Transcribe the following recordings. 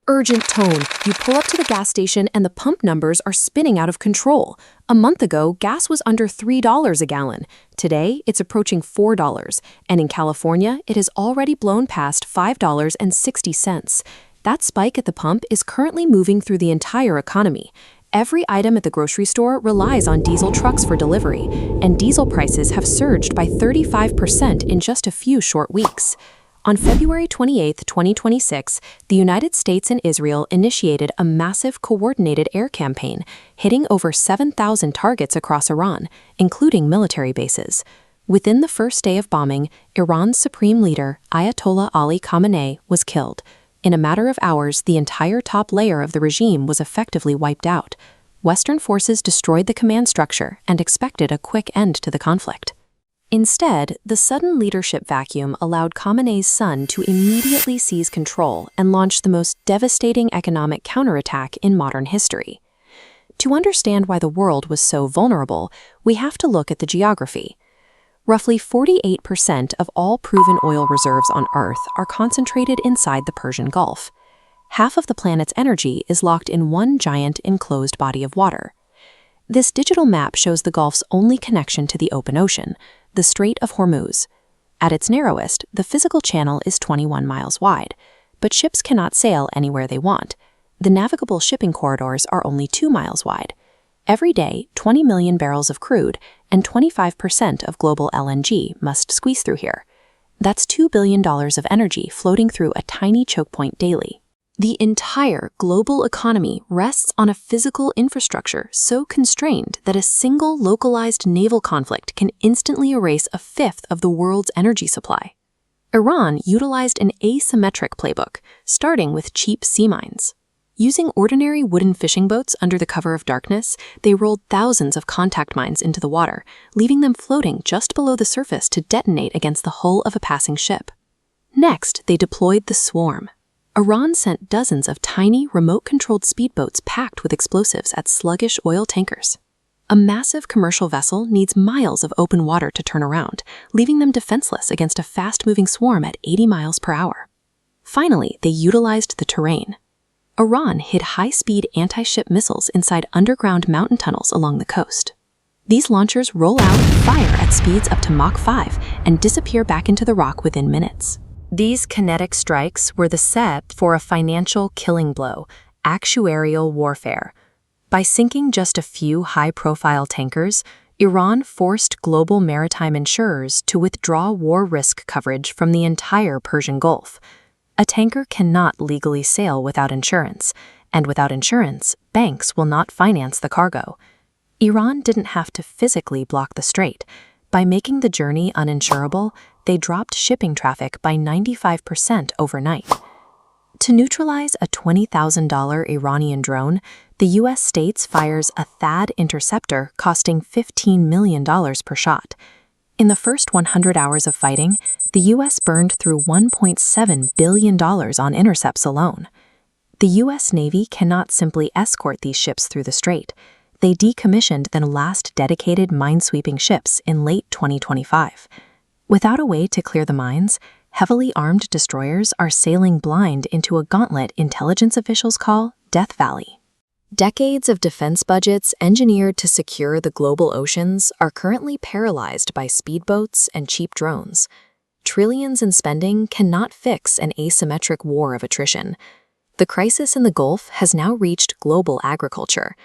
Urgent tone. You pull up to the gas station and the pump numbers are spinning out of control. A month ago, gas was under $3 a gallon. Today, it's approaching $4, and in California, it has already blown past $5.60. That spike at the pump is currently moving through the entire economy. Every item at the grocery store relies on diesel trucks for delivery, and diesel prices have surged by 35% in just a few short weeks. On February 28, 2026, the United States and Israel initiated a massive coordinated air campaign, hitting over 7,000 targets across Iran, including military bases. Within the first day of bombing, Iran's supreme leader, Ayatollah Ali Khamenei, was killed. In a matter of hours, the entire top layer of the regime was effectively wiped out. Western forces destroyed the command structure and expected a quick end to the conflict. Instead, the sudden leadership vacuum allowed Khamenei's son to immediately seize control and launch the most devastating economic counterattack in modern history. To understand why the world was so vulnerable, we have to look at the geography. Roughly 48% of all proven oil reserves on Earth are concentrated inside the Persian Gulf. Half of the planet's energy is locked in one giant enclosed body of water. This digital map shows the Gulf's only connection to the open ocean, the Strait of Hormuz. At its narrowest, the physical channel is 21 miles wide, but ships cannot sail anywhere they want. The navigable shipping corridors are only 2 miles wide. Every day, 20 million barrels of crude and 25% of global LNG must squeeze through here. That's $2 billion of energy floating through a tiny choke point daily. The entire global economy rests on a physical infrastructure so constrained that a single localized naval conflict can instantly erase a fifth of the world's energy supply. Iran utilized an asymmetric playbook, starting with cheap sea mines. Using ordinary wooden fishing boats under the cover of darkness, they rolled thousands of contact mines into the water, leaving them floating just below the surface to detonate against the hull of a passing ship. Next, they deployed the swarm. Iran sent dozens of tiny, remote-controlled speedboats packed with explosives at sluggish oil tankers. A massive commercial vessel needs miles of open water to turn around, leaving them defenseless against a fast-moving swarm at 80 miles per hour. Finally, they utilized the terrain. Iran hid high-speed anti-ship missiles inside underground mountain tunnels along the coast. These launchers roll out and fire at speeds up to Mach 5 and disappear back into the rock within minutes. These kinetic strikes were the set for a financial killing blow, actuarial warfare. By sinking just a few high-profile tankers, Iran forced global maritime insurers to withdraw war risk coverage from the entire Persian Gulf. A tanker cannot legally sail without insurance, and without insurance, banks will not finance the cargo. Iran didn't have to physically block the strait. By making the journey uninsurable, they dropped shipping traffic by 95% overnight. To neutralize a $20,000 Iranian drone, the U.S. States fires a THAAD interceptor costing $15 million per shot. In the first 100 hours of fighting, the U.S. burned through $1.7 billion on intercepts alone. The U.S. Navy cannot simply escort these ships through the strait. They decommissioned the last dedicated minesweeping ships in late 2025. Without a way to clear the mines, heavily armed destroyers are sailing blind into a gauntlet intelligence officials call Death Valley. Decades of defense budgets engineered to secure the global oceans are currently paralyzed by speedboats and cheap drones. Trillions in spending cannot fix an asymmetric war of attrition. The crisis in the Gulf has now reached global agriculture.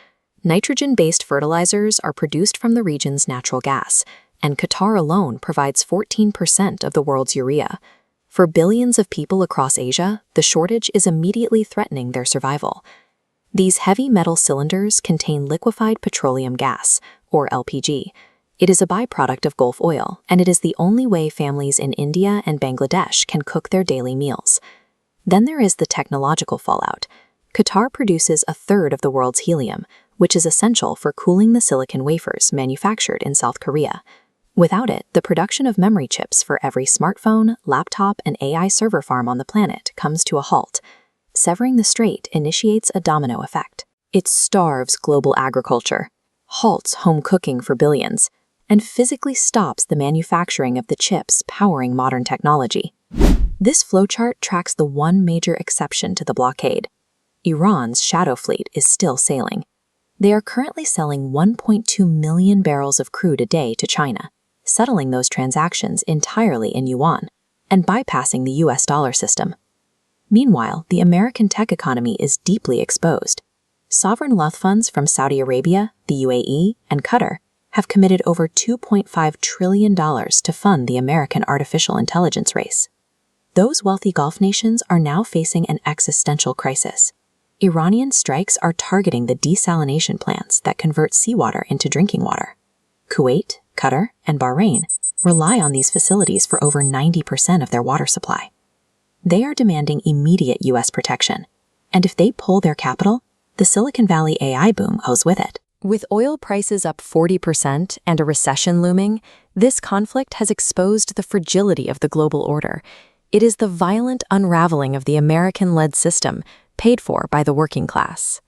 Nitrogen-based fertilizers are produced from the region's natural gas, and Qatar alone provides 14% of the world's urea. For billions of people across Asia, the shortage is immediately threatening their survival. These heavy metal cylinders contain liquefied petroleum gas, or LPG. It is a byproduct of Gulf oil, and it is the only way families in India and Bangladesh can cook their daily meals. Then there is the technological fallout. Qatar produces a third of the world's helium, which is essential for cooling the silicon wafers manufactured in South Korea. Without it, the production of memory chips for every smartphone, laptop, and AI server farm on the planet comes to a halt. Severing the strait initiates a domino effect. It starves global agriculture, halts home cooking for billions, and physically stops the manufacturing of the chips powering modern technology. This flowchart tracks the one major exception to the blockade: Iran's shadow fleet is still sailing. They are currently selling 1.2 million barrels of crude a day to China, settling those transactions entirely in yuan and bypassing the US dollar system. Meanwhile, the American tech economy is deeply exposed. Sovereign wealth funds from Saudi Arabia, the UAE, and Qatar have committed over $2.5 trillion to fund the American artificial intelligence race. Those wealthy Gulf nations are now facing an existential crisis. Iranian strikes are targeting the desalination plants that convert seawater into drinking water. Kuwait, Qatar, and Bahrain rely on these facilities for over 90% of their water supply. They are demanding immediate US protection, and if they pull their capital, the Silicon Valley AI boom goes with it. With oil prices up 40% and a recession looming, this conflict has exposed the fragility of the global order. It is the violent unraveling of the American-led system, paid for by the working class.